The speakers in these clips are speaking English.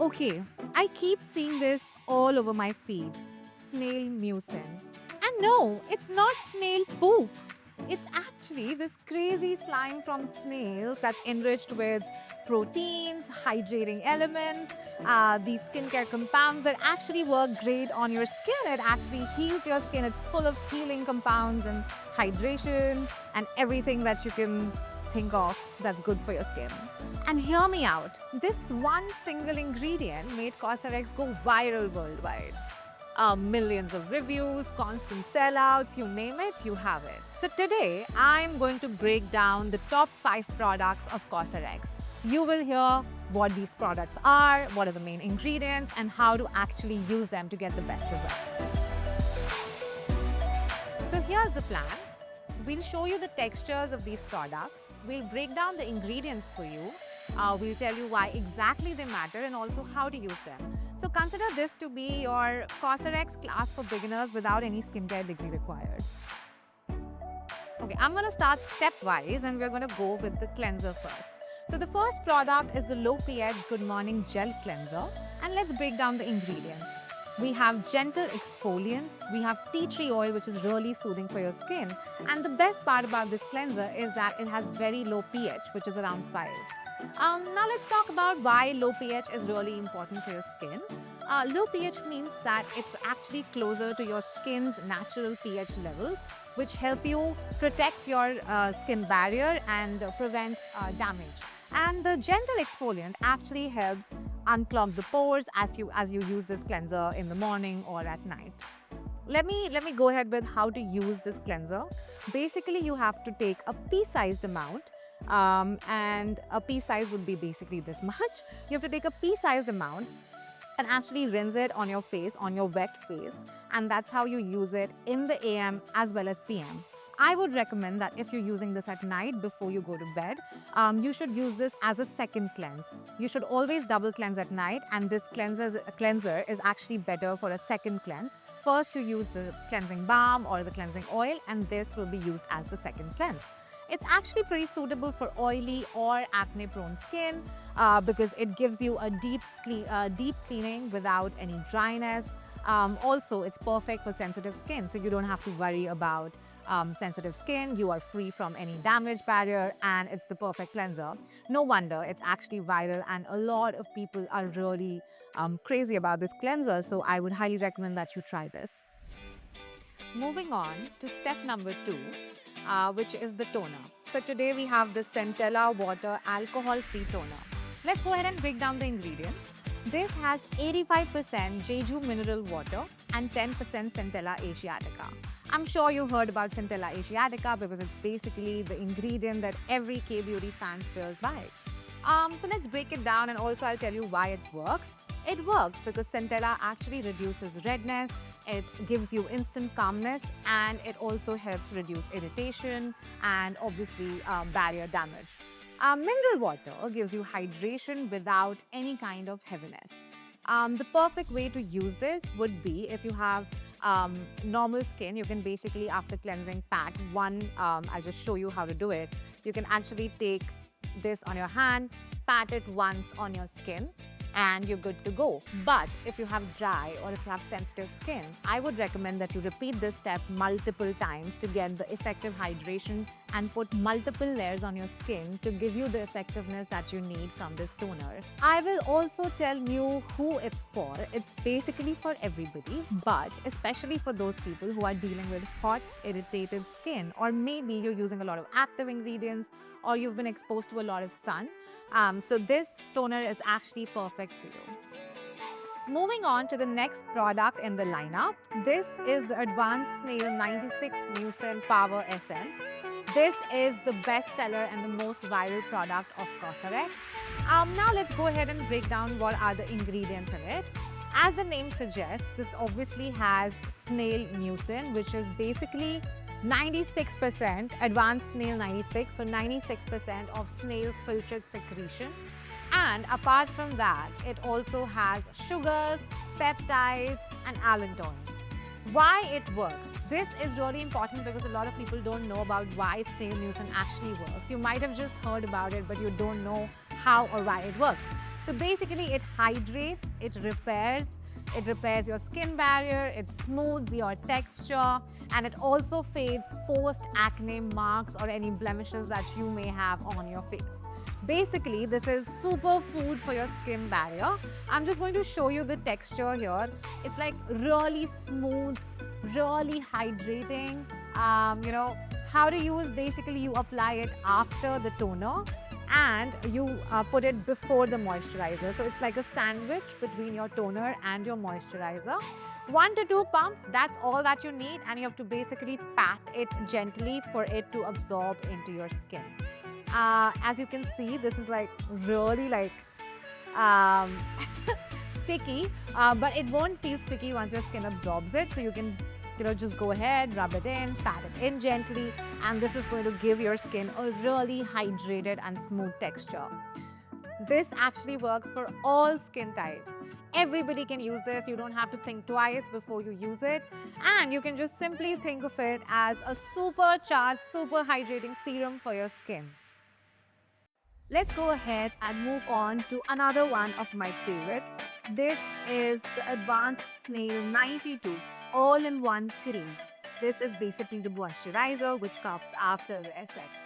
Okay, I keep seeing this all over my feed. Snail mucin. And no, it's not snail poop. It's actually this crazy slime from snails that's enriched with proteins, hydrating elements, these skincare compounds that actually work great on your skin. It actually heals your skin. It's full of healing compounds and hydration and everything that you can think of that's good for your skin. And hear me out, this one single ingredient made Cosrx go viral worldwide. Millions of reviews, constant sellouts, you name it, you have it. So today, I'm going to break down the top 5 products of Cosrx. You will hear what these products are, what are the main ingredients, and how to actually use them to get the best results. So here's the plan. We'll show you the textures of these products. We'll break down the ingredients for you. We'll tell you why exactly they matter and also how to use them. So consider this to be your Cosrx class for beginners without any skincare degree required. Okay, I'm going to start stepwise and we're going to go with the cleanser first. So the first product is the Low pH Good Morning Gel Cleanser, and let's break down the ingredients. We have gentle exfoliants, we have tea tree oil which is really soothing for your skin, and the best part about this cleanser is that it has very low pH, which is around 5. Now let's talk about why low pH is really important for your skin. Low pH means that it's actually closer to your skin's natural pH levels, which help you protect your skin barrier and prevent damage. And the gentle exfoliant actually helps unclog the pores as you use this cleanser in the morning or at night. Let me go ahead with how to use this cleanser. Basically, you have to take a pea-sized amount, and a pea size would be basically this much. You have to take a pea-sized amount and actually rinse it on your face, on your wet face, and that's how you use it in the AM as well as PM. I would recommend that if you're using this at night before you go to bed, you should use this as a second cleanse. You should always double cleanse at night, and this cleanser is actually better for a second cleanse. First, you use the cleansing balm or the cleansing oil, and this will be used as the second cleanse. It's actually pretty suitable for oily or acne-prone skin because it gives you a deep cleaning without any dryness. Also, it's perfect for sensitive skin, so you don't have to worry about sensitive skin. You are free from any damage barrier, and it's the perfect cleanser. No wonder it's actually viral, and a lot of people are really crazy about this cleanser, so I would highly recommend that you try this. Moving on to step number 2, which is the toner. So today we have the Centella Water Alcohol-Free Toner. Let's go ahead and break down the ingredients. This has 85% Jeju mineral water and 10% Centella Asiatica. I'm sure you heard about Centella Asiatica because it's basically the ingredient that every K-beauty fan swears by. So let's break it down, and also I'll tell you why it works. It works because Centella actually reduces redness, it gives you instant calmness, and it also helps reduce irritation and obviously barrier damage. Mineral water gives you hydration without any kind of heaviness. The perfect way to use this would be if you have normal skin. You can basically, after cleansing, pat one. I'll just show you how to do it. You can actually take this on your hand, pat it once on your skin, and you're good to go. But if you have dry or if you have sensitive skin, I would recommend that you repeat this step multiple times to get the effective hydration and put multiple layers on your skin to give you the effectiveness that you need from this toner. I will also tell you who it's for. It's basically for everybody, but especially for those people who are dealing with hot, irritated skin, or maybe you're using a lot of active ingredients, or you've been exposed to a lot of sun. So this toner is actually perfect for you. Moving on to the next product in the lineup, this is the Advanced Snail 96 Mucin Power Essence. This is the best seller and the most viral product of Cosrx. Now let's go ahead and break down what are the ingredients in it. As the name suggests, this obviously has snail mucin, which is basically 96% advanced snail 96, so 96% of snail filtered secretion. And apart from that, it also has sugars, peptides, and allantoin. Why it works? This is really important because a lot of people don't know about why snail mucin actually works. You might have just heard about it, but you don't know how or why it works. So basically it hydrates, it repairs your skin barrier, it smooths your texture, and it also fades post-acne marks or any blemishes that you may have on your face. Basically, this is super food for your skin barrier. I'm just going to show you the texture here. It's like really smooth, really hydrating. How to use, basically you apply it after the toner and you put it before the moisturizer. So it's like a sandwich between your toner and your moisturizer. 1 to 2 pumps, that's all that you need, and you have to basically pat it gently for it to absorb into your skin. As you can see, this is like really like sticky, but it won't feel sticky once your skin absorbs it. So you can just go ahead, rub it in, pat it in gently, and this is going to give your skin a really hydrated and smooth texture. This actually works for all skin types. Everybody can use this. You don't have to think twice before you use it. And you can just simply think of it as a supercharged, super hydrating serum for your skin. Let's go ahead and move on to another one of my favorites. This is the Advanced Snail 92 All-in-One Cream. This is basically the moisturizer which comes after the Essence.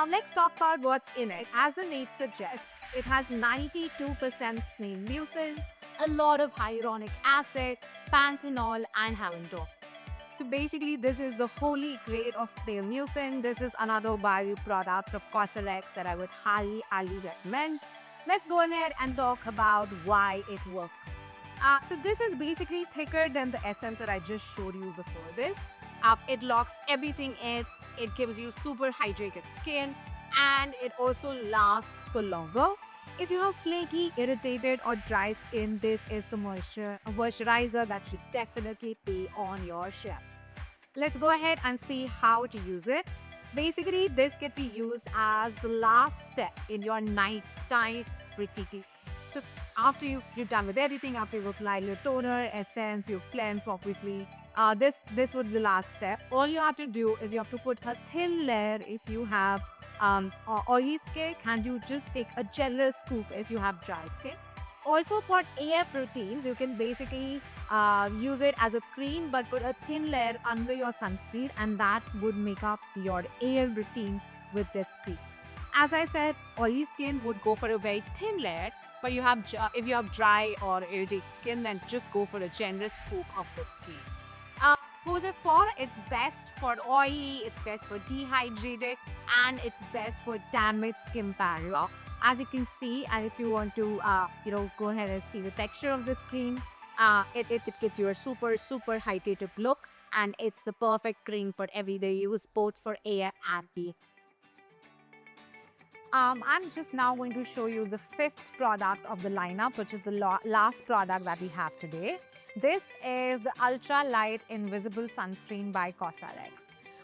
Let's talk about what's in it. As the name suggests, it has 92% snail mucin, a lot of hyaluronic acid, panthenol, and havendol. So basically, this is the holy grail of snail mucin. This is another bio product from Cosrx that I would highly recommend. Let's go ahead and talk about why it works. So this is basically thicker than the essence that I just showed you before this. It locks everything in. It gives you super hydrated skin, and it also lasts for longer. If you have flaky, irritated, or dry skin, this is the moisturizer that should definitely be on your shelf. Let's go ahead and see how to use it. Basically, this can be used as the last step in your nighttime routine. So after you're done with everything, after you apply your toner, essence, you cleanse, obviously, this would be the last step. All you have to do is you have to put a thin layer if you have oily skin, and you just take a generous scoop if you have dry skin. Also for air proteins, you can basically use it as a cream, but put a thin layer under your sunscreen, and that would make up your air routine with this cream. As I said, oily skin would go for a very thin layer, but if you have dry or irritated skin, then just go for a generous scoop of this cream. Who's it for? It's best for oily, it's best for dehydrated, and it's best for damaged skin barrier. As you can see, and if you want to, go ahead and see the texture of this cream, it gives you a super hydrated look, and it's the perfect cream for everyday use, both for air and pee. I'm just now going to show you the 5th product of the lineup, which is the last product that we have today. This is the Ultra Light Invisible Sunscreen by Cosrx.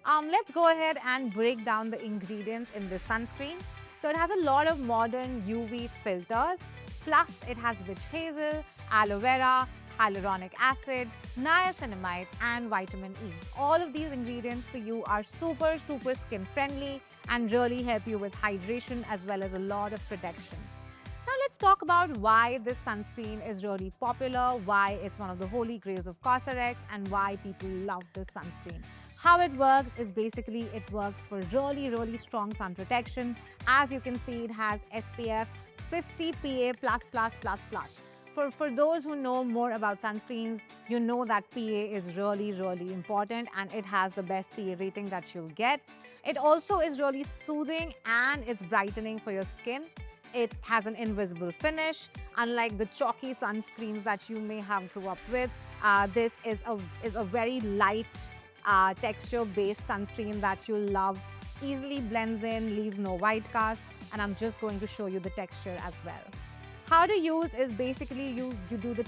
Let's go ahead and break down the ingredients in this sunscreen. So it has a lot of modern UV filters, plus it has witch hazel, aloe vera, hyaluronic acid, niacinamide, and vitamin E. All of these ingredients for you are super skin friendly and really help you with hydration as well as a lot of protection. Now let's talk about why this sunscreen is really popular, why it's one of the holy grails of Cosrx, and why people love this sunscreen. How it works is basically it works for really strong sun protection. As you can see, it has SPF 50 PA++++. For those who know more about sunscreens, you know that PA is really important, and it has the best PA rating that you'll get. It also is really soothing and it's brightening for your skin. It has an invisible finish. Unlike the chalky sunscreens that you may have grew up with, this is a very light texture-based sunscreen that you'll love. Easily blends in, leaves no white cast, and I'm just going to show you the texture as well. How to use is basically you do the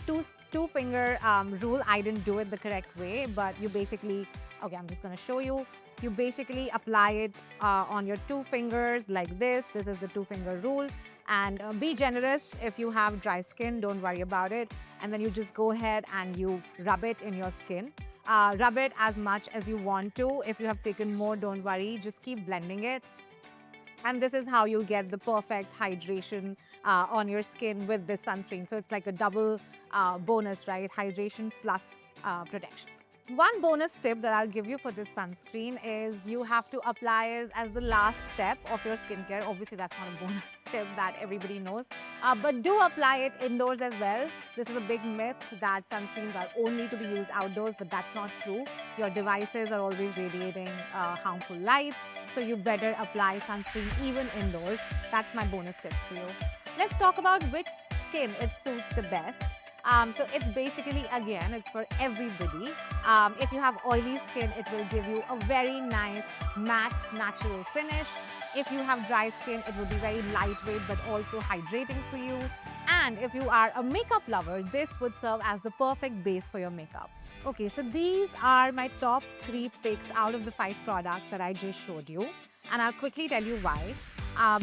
two finger rule. I didn't do it the correct way, but you basically, okay, I'm just going to show you. You basically apply it on your 2 fingers like this. This is the 2-finger rule. And be generous. If you have dry skin, don't worry about it. And then you just go ahead and you rub it in your skin. Rub it as much as you want to. If you have taken more, don't worry. Just keep blending it. And this is how you'll get the perfect hydration on your skin with this sunscreen. So it's like a double bonus, right? Hydration plus protection. One bonus tip that I'll give you for this sunscreen is you have to apply it as the last step of your skincare. Obviously, that's not a bonus tip that everybody knows, but do apply it indoors as well. This is a big myth that sunscreens are only to be used outdoors, but that's not true. Your devices are always radiating harmful lights, so you better apply sunscreen even indoors. That's my bonus tip for you. Let's talk about which skin it suits the best. So it's basically, again, it's for everybody. If you have oily skin, it will give you a very nice matte natural finish. If you have dry skin, it will be very lightweight but also hydrating for you. And if you are a makeup lover, this would serve as the perfect base for your makeup. Okay, so these are my top 3 picks out of the 5 products that I just showed you. And I'll quickly tell you why.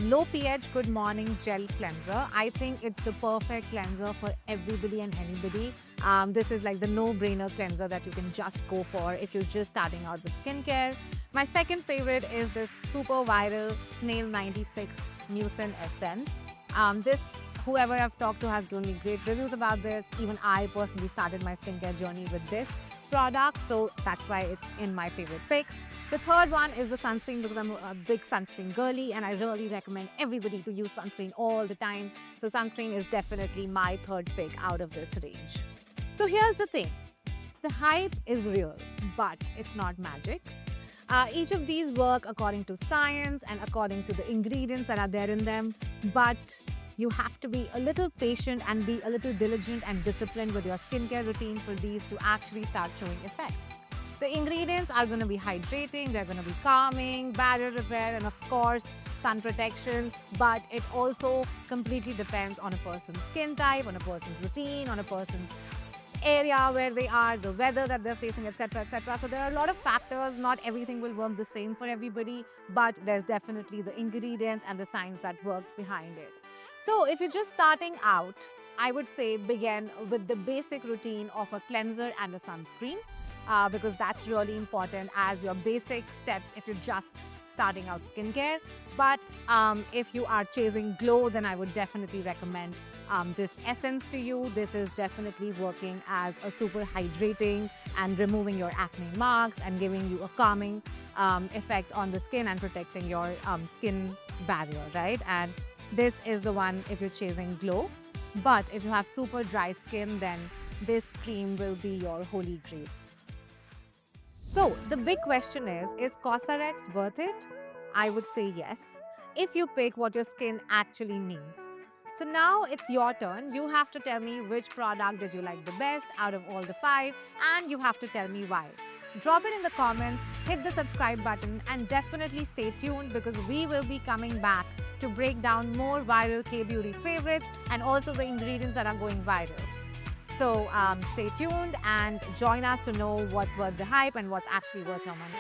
Low pH Good Morning Gel Cleanser. I think it's the perfect cleanser for everybody and anybody. This is like the no-brainer cleanser that you can just go for if you're just starting out with skincare. My second favorite is this super viral Snail 96 Mucin Essence. Whoever I've talked to has given me great reviews about this. Even I personally started my skincare journey with this product, so that's why it's in my favorite picks. The third one is the sunscreen, because I'm a big sunscreen girly and I really recommend everybody to use sunscreen all the time. So sunscreen is definitely my third pick out of this range. So here's the thing. The hype is real, but it's not magic. Each of these work according to science and according to the ingredients that are there in them, but you have to be a little patient and be a little diligent and disciplined with your skincare routine for these to actually start showing effects. The ingredients are going to be hydrating, they're going to be calming, barrier repair, and of course, sun protection. But it also completely depends on a person's skin type, on a person's routine, on a person's area where they are, the weather that they're facing, etc., etc. So there are a lot of factors. Not everything will work the same for everybody, but there's definitely the ingredients and the science that works behind it. So if you're just starting out, I would say begin with the basic routine of a cleanser and a sunscreen, because that's really important as your basic steps if you're just starting out skincare. But if you are chasing glow, then I would definitely recommend this essence to you. This is definitely working as a super hydrating and removing your acne marks and giving you a calming effect on the skin and protecting your skin barrier, right? And this is the one if you're chasing glow. But if you have super dry skin, then this cream will be your holy grail. So the big question is Cosrx worth it? I would say yes, if you pick what your skin actually needs. So now it's your turn. You have to tell me which product did you like the best out of all the 5, and you have to tell me why. Drop it in the comments, hit the subscribe button, and definitely stay tuned, because we will be coming back to break down more viral K-beauty favorites and also the ingredients that are going viral. So stay tuned and join us to know what's worth the hype and what's actually worth your money.